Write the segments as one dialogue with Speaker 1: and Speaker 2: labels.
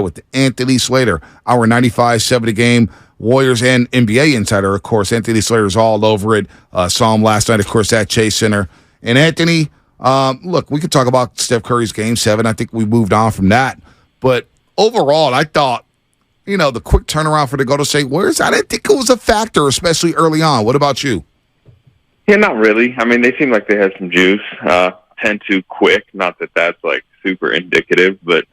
Speaker 1: with Anthony Slater, our 95.7 a game Warriors and NBA insider, of course. Anthony Slater's all over it. Saw him last night, of course, at Chase Center. And Anthony, look, we could talk about Steph Curry's Game 7. I think we moved on from that. But overall, I thought, the quick turnaround for the Golden State Warriors, I didn't think it was a factor, especially early on. What about you?
Speaker 2: Yeah, not really. I mean, they seem like they had some juice. 10-2 quick. Not that that's, super indicative, but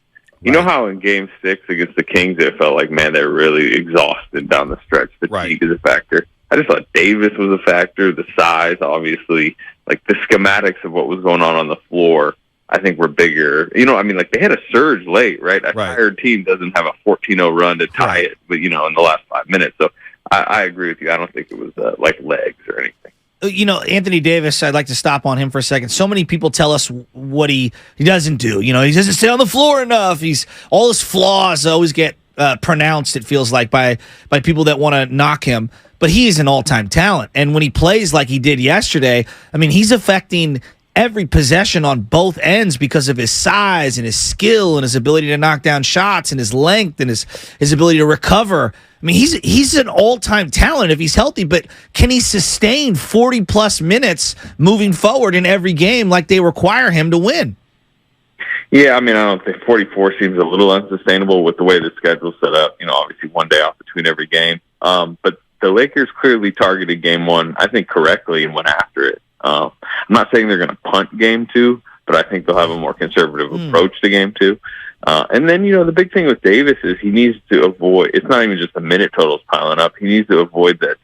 Speaker 2: you know how in Game 6 against the Kings, it felt like, man, they're really exhausted down the stretch. Fatigue is a factor. I just thought Davis was a factor. The size, obviously, the schematics of what was going on the floor, I think were bigger. They had a surge late, right? A tired team doesn't have a 14-0 run to tie it, but, in the last 5 minutes. So I agree with you. I don't think it was, legs or anything.
Speaker 3: Anthony Davis, I'd like to stop on him for a second. So many people tell us what he doesn't do. He doesn't stay on the floor enough. All his flaws always get pronounced, it feels like, by people that want to knock him. But he is an all-time talent. And when he plays like he did yesterday, he's affecting every possession on both ends because of his size and his skill and his ability to knock down shots and his length and his ability to recover. He's an all-time talent if he's healthy, but can he sustain 40-plus minutes moving forward in every game like they require him to win?
Speaker 2: Yeah, I don't think 44 seems a little unsustainable with the way the schedule's set up. Obviously one day off between every game. But the Lakers clearly targeted Game 1, I think, correctly and went after it. I'm not saying they're going to punt Game 2, but I think they'll have a more conservative approach to Game 2. And then, the big thing with Davis is he needs to avoid, it's not even just the minute totals piling up. He needs to avoid that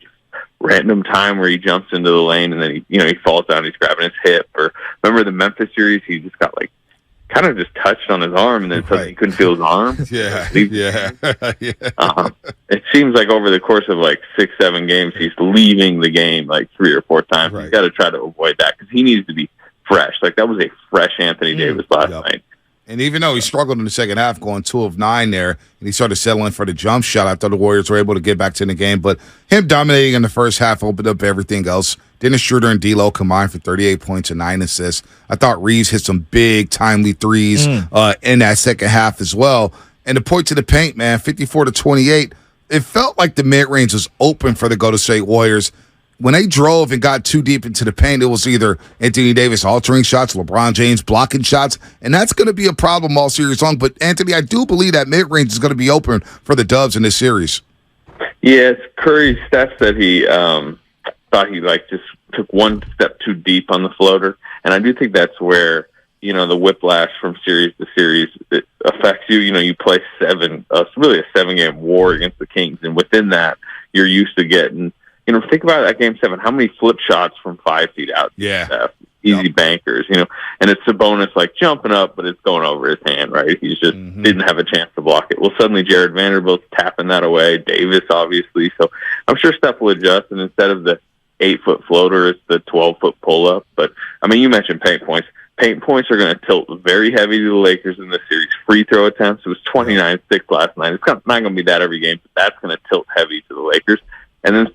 Speaker 2: random time where he jumps into the lane and then he falls down, he's grabbing his hip. Or remember the Memphis series, he just got kind of just touched on his arm and then suddenly he couldn't feel his arm.
Speaker 1: Yeah.
Speaker 2: It seems like over the course of 6-7 games, he's leaving the game 3 or 4 times. He's got to try to avoid that because he needs to be fresh. That was a fresh Anthony Davis last night.
Speaker 1: And even though he struggled in the second half, going 2 of 9 there, and he started settling for the jump shot, I thought the Warriors were able to get back to the game. But him dominating in the first half opened up everything else. Dennis Schroeder and D'Lo combined for 38 points and 9 assists. I thought Reeves hit some big, timely threes in that second half as well. And the point to the paint, man, 54-28, it felt like the mid-range was open for the Golden State Warriors. When they drove and got too deep into the paint, it was either Anthony Davis altering shots, LeBron James blocking shots, and that's going to be a problem all series long. But, Anthony, I do believe that mid-range is going to be open for the Dubs in this series.
Speaker 2: Yes, Curry's stats that he thought he just took one step too deep on the floater, and I do think that's where the whiplash from series to series it affects you. You play really a 7-game war against the Kings, and within that, you're used to getting. Think about that Game 7. How many flip shots from 5 feet out?
Speaker 1: Yeah.
Speaker 2: Easy bankers, and it's Sabonis jumping up, but it's going over his hand, right? He's just didn't have a chance to block it. Well, suddenly Jared Vanderbilt's tapping that away. Davis, obviously. So I'm sure Steph will adjust, and instead of the 8-foot floater, it's the 12-foot pull-up. But, you mentioned paint points. Paint points are going to tilt very heavy to the Lakers in this series. Free throw attempts, it was 29-6 last night. It's not going to be that every game, but that's going to tilt heavy to the Lakers. And then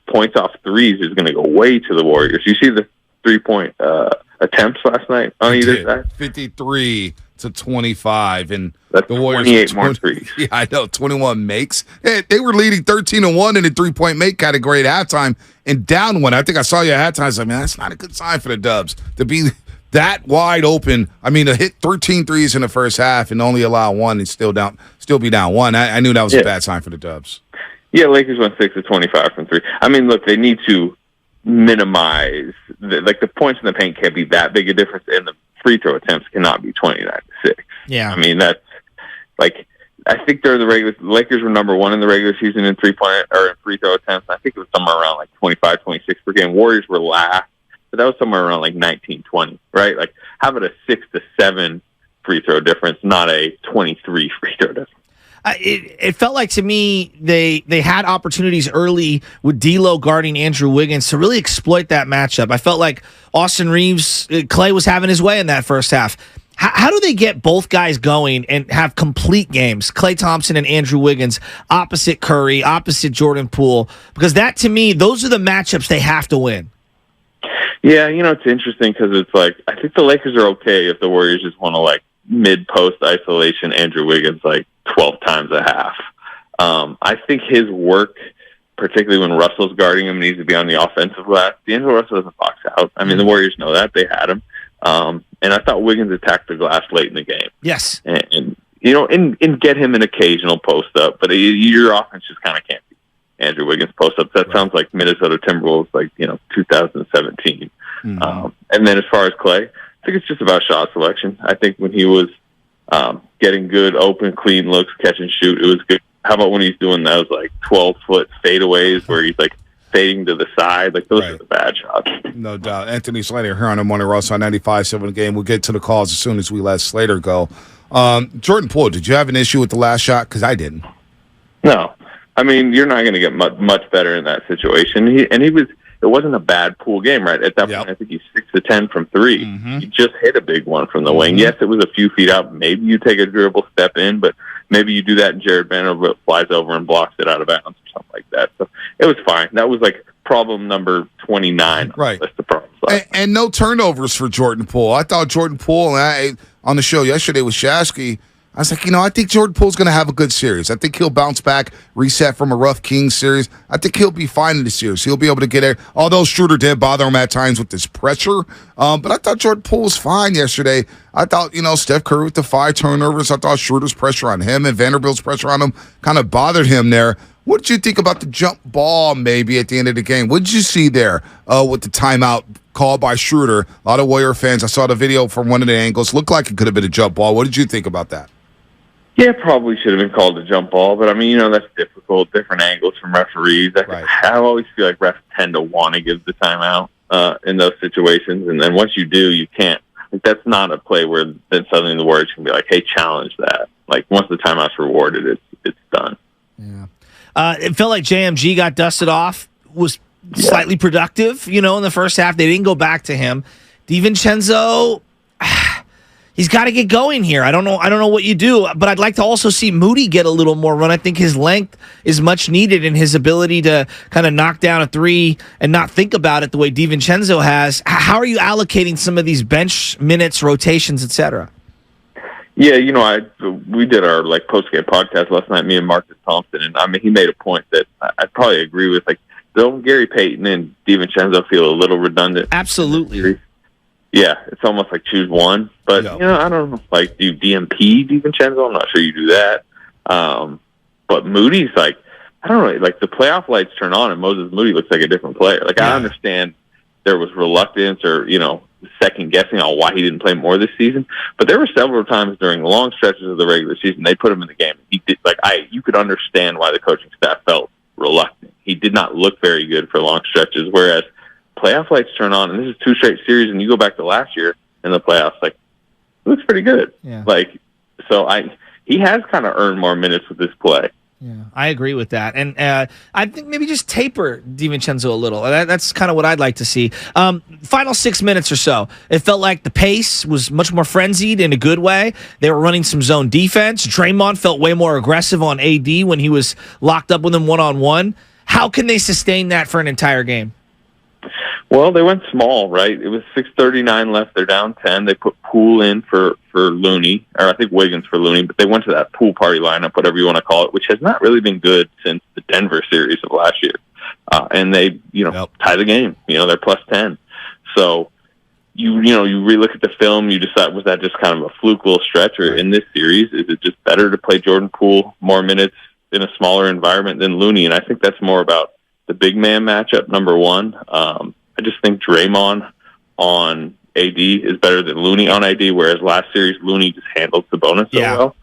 Speaker 2: points off threes is going to go way to the Warriors. You see the 3-point attempts last night on either side?
Speaker 1: 53-25. And
Speaker 2: that's
Speaker 1: the Warriors
Speaker 2: 28 more threes.
Speaker 1: Yeah, I know, 21 makes. They were leading 13-1 in the 3-point make category at halftime and down 1. I think I saw you at halftime. I was like, man, that's not a good sign for the Dubs to be that wide open. To hit 13 threes in the first half and only allow 1 and still be down 1. I knew that was a bad sign for the Dubs.
Speaker 2: Yeah, Lakers went 6 of 25 from 3. Look, they need to minimize the points in the paint can't be that big a difference, and the free throw attempts cannot be 29-6.
Speaker 3: Yeah,
Speaker 2: that's I think the Lakers were number 1 in the regular season in 3-point or in free throw attempts. I think it was somewhere around 25, 26 per game. Warriors were last, but that was somewhere around 19, 20, right? How about a 6 to 7 free throw difference, not a 23 free throw difference?
Speaker 3: It felt like to me they had opportunities early with D'Lo guarding Andrew Wiggins to really exploit that matchup. I felt like Austin Reeves, Clay was having his way in that first half. How do they get both guys going and have complete games, Klay Thompson and Andrew Wiggins, opposite Curry, opposite Jordan Poole? Because that, to me, those are the matchups they have to win.
Speaker 2: Yeah, it's interesting because it's I think the Lakers are okay if the Warriors just want to mid-post isolation Andrew Wiggins 12 times a half. I think his work, particularly when Russell's guarding him, needs to be on the offensive glass. D'Angelo Russell doesn't box out. I mean, the Warriors know that. They had him. And I thought Wiggins attacked the glass late in the game.
Speaker 3: Yes.
Speaker 2: And get him an occasional post-up. But your offense just kind of can't be Andrew Wiggins post-ups. That sounds like Minnesota Timberwolves, 2017.
Speaker 3: Mm-hmm.
Speaker 2: And then as far as Clay, I think it's just about shot selection. I think when he was getting good, open, clean looks, catch and shoot, it was good. How about when he's doing those 12-foot fadeaways where he's fading to the side? Those are the bad shots.
Speaker 1: No doubt. Anthony Slater here on the Morning Roast on 95.7 The Game. We'll get to the calls as soon as we let Slater go. Jordan Poole, did you have an issue with the last shot? Because I didn't.
Speaker 2: No. I mean, you're not going to get much better in that situation. It wasn't a bad Poole game, right? At that point, I think he's 6 of 10 from 3.
Speaker 1: Mm-hmm.
Speaker 2: He just hit a big one from the wing. Yes, it was a few feet out. Maybe you take a dribble step in, but maybe you do that and Jared Vanderbilt flies over and blocks it out of bounds or something like that. So it was fine. That was problem number 29.
Speaker 1: Right.
Speaker 2: That's the problem.
Speaker 1: And no turnovers for Jordan Poole. I thought Jordan Poole, on the show yesterday with Shasky, I was like, I think Jordan Poole's going to have a good series. I think he'll bounce back, reset from a rough Kings series. I think he'll be fine in the series. He'll be able to get there. Although Schroeder did bother him at times with his pressure. But I thought Jordan Poole was fine yesterday. I thought, Steph Curry with the 5 turnovers. I thought Schroeder's pressure on him and Vanderbilt's pressure on him kind of bothered him there. What did you think about the jump ball maybe at the end of the game? What did you see there with the timeout called by Schroeder? A lot of Warrior fans, I saw the video from one of the angles. Looked like it could have been a jump ball. What did you think about that?
Speaker 2: Yeah, probably should have been called a jump ball, but that's difficult. Different angles from referees. I always feel like refs tend to want to give the timeout in those situations, and then once you do, you can't. That's not a play where then suddenly the Warriors can be like, "Hey, challenge that." Once the timeout's rewarded, it's done.
Speaker 3: Yeah. It felt like JMG got dusted off. Was slightly productive, in the first half. They didn't go back to him. DiVincenzo. He's got to get going here. I don't know what you do, but I'd like to also see Moody get a little more run. I think his length is much needed in his ability to kind of knock down a 3 and not think about it the way DiVincenzo has. How are you allocating some of these bench minutes, rotations, etc.?
Speaker 2: Yeah, we did our post-game podcast last night, me and Marcus Thompson, and he made a point that I probably agree with. Don't Gary Payton and DiVincenzo feel a little redundant?
Speaker 3: Absolutely.
Speaker 2: Yeah, it's almost like choose one. But, I don't know. Do you DMP DiVincenzo? I'm not sure you do that. But Moody's I don't know. The playoff lights turn on and Moses Moody looks like a different player. I understand there was reluctance or, second guessing on why he didn't play more this season. But there were several times during long stretches of the regular season they put him in the game. He did you could understand why the coaching staff felt reluctant. He did not look very good for long stretches, whereas playoff lights turn on, and this is 2 straight series, and you go back to last year in the playoffs, it looks pretty good.
Speaker 3: Yeah.
Speaker 2: He has kind of earned more minutes with this play.
Speaker 3: Yeah, I agree with that. And I think maybe just taper DiVincenzo a little. That's kind of what I'd like to see. Final 6 minutes or so, it felt like the pace was much more frenzied in a good way. They were running some zone defense. Draymond felt way more aggressive on AD when he was locked up with him one-on-one. How can they sustain that for an entire game?
Speaker 2: Well, they went small, right? It was 6:39 left. They're down 10. They put Poole in for Looney, or I think Wiggins for Looney, but they went to that pool party lineup, whatever you want to call it, which has not really been good since the Denver series of last year. And they, tie the game. They're plus 10. So you relook at the film, you decide, was that just kind of a fluke little stretch, or in this series, is it just better to play Jordan Poole more minutes in a smaller environment than Looney? And I think that's more about the big man matchup, number one. I just think Draymond on AD is better than Looney on AD, whereas last series Looney just handled Sabonis so well.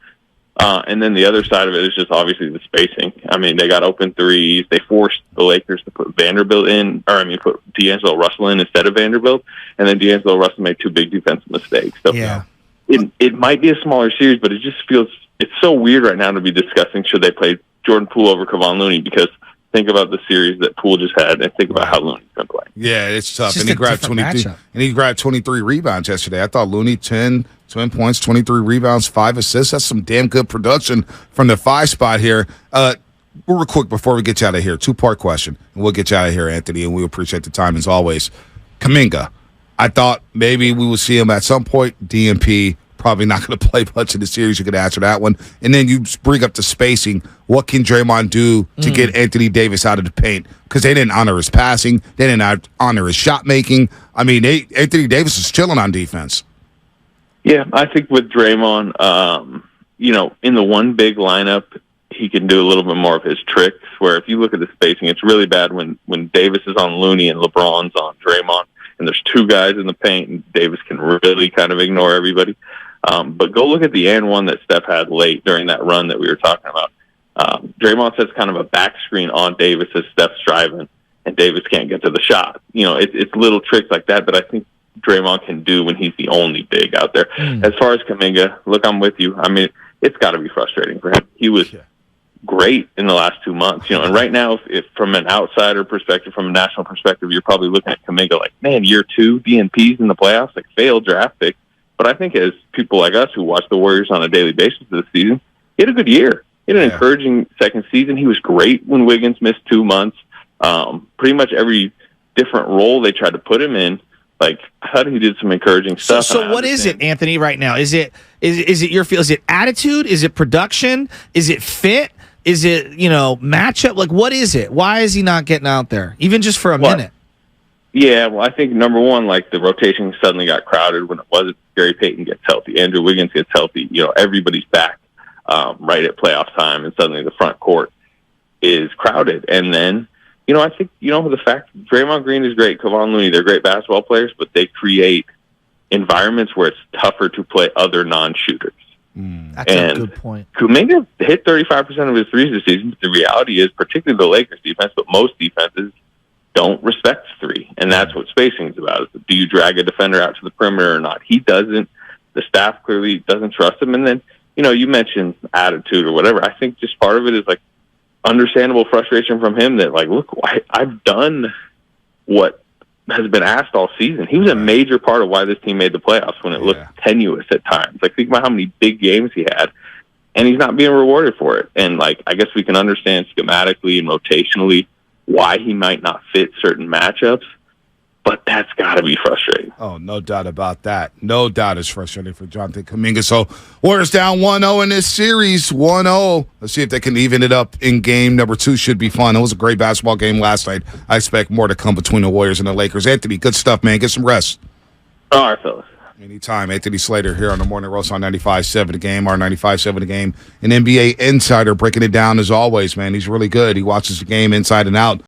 Speaker 2: And then the other side of it is just obviously the spacing. They got open threes. They forced the Lakers to put Vanderbilt in, put D'Angelo Russell in instead of Vanderbilt, and then D'Angelo Russell made 2 big defensive mistakes. So it might be a smaller series, but it just feels it's so weird right now to be discussing should they play Jordan Poole over Kevon Looney, because think about the series that Poole just had and think about how Looney's been playing.
Speaker 1: Yeah, it's tough. And he grabbed 23 rebounds yesterday. I thought Looney 10 points, 23 rebounds, 5 assists. That's some damn good production from the 5 spot here. Real quick before we get you out of here, 2-part question, and we'll get you out of here, Anthony, and we appreciate the time as always. Kuminga, I thought maybe we would see him at some point. DMP probably not going to play much in the series. You could answer that one. And then you bring up the spacing. What can Draymond do to get Anthony Davis out of the paint? Because they didn't honor his passing. They didn't honor his shot making. I mean, Anthony Davis is chilling on defense.
Speaker 2: Yeah, I think with Draymond, in the one big lineup, he can do a little bit more of his tricks, where if you look at the spacing, it's really bad when Davis is on Looney and LeBron's on Draymond, and there's two guys in the paint, and Davis can really kind of ignore everybody. But go look at the and one that Steph had late during that run that we were talking about. Draymond sets kind of a back screen on Davis as Steph's driving, and Davis can't get to the shot. It's little tricks like that I think Draymond can do when he's the only big out there. As far as Kuminga, look, I'm with you. I mean, it's got to be frustrating for him. He was great in the last 2 months, and right now, if from an outsider perspective, from a national perspective, you're probably looking at Kuminga like, man, year 2 DNPs in the playoffs, like failed draft pick. But I think as people like us who watch the Warriors on a daily basis this season, he had a good year. He had an encouraging second season. He was great when Wiggins missed 2 months. Pretty much every different role they tried to put him in, like, I thought he did some encouraging stuff.
Speaker 3: So what is it, Anthony, right now? Is it your feel? Is it attitude? Is it production? Is it fit? Is it, matchup? Like, what is it? Why is he not getting out there, even just for a minute?
Speaker 2: Yeah, well, I think number one, like, the rotation suddenly got crowded when it wasn't. Gary Payton gets healthy, Andrew Wiggins gets healthy. Everybody's back right at playoff time, and suddenly the front court is crowded. And then, I think, the fact Draymond Green is great, Kevon Looney, they're great basketball players, but they create environments where it's tougher to play other non-shooters.
Speaker 3: That's a good point.
Speaker 2: Kuminga hit 35% of his threes this season. But the reality is, particularly the Lakers defense, but most defenses don't respect three, and that's what spacing is about. Do you drag a defender out to the perimeter or not? He doesn't. The staff clearly doesn't trust him. And then, you mentioned attitude or whatever. I think just part of it is, like, understandable frustration from him that, like, look, I've done what has been asked all season. He was a major part of why this team made the playoffs when it looked tenuous at times. Like, think about how many big games he had, and he's not being rewarded for it. And, like, I guess we can understand schematically and rotationally why he might not fit certain matchups, but that's got to be frustrating.
Speaker 1: Oh, no doubt about that. No doubt it's frustrating for Jonathan Kuminga. So, Warriors down 1-0 in this series, 1-0. Let's see if they can even it up in game number 2. Should be fun. It was a great basketball game last night. I expect more to come between the Warriors and the Lakers. Anthony, good stuff, man. Get some rest.
Speaker 2: All right, fellas.
Speaker 1: Anytime. Anthony Slater here on the Morning Roast on 95.7 The Game, our 95.7 The Game. An NBA insider breaking it down as always, man. He's really good. He watches the game inside and out.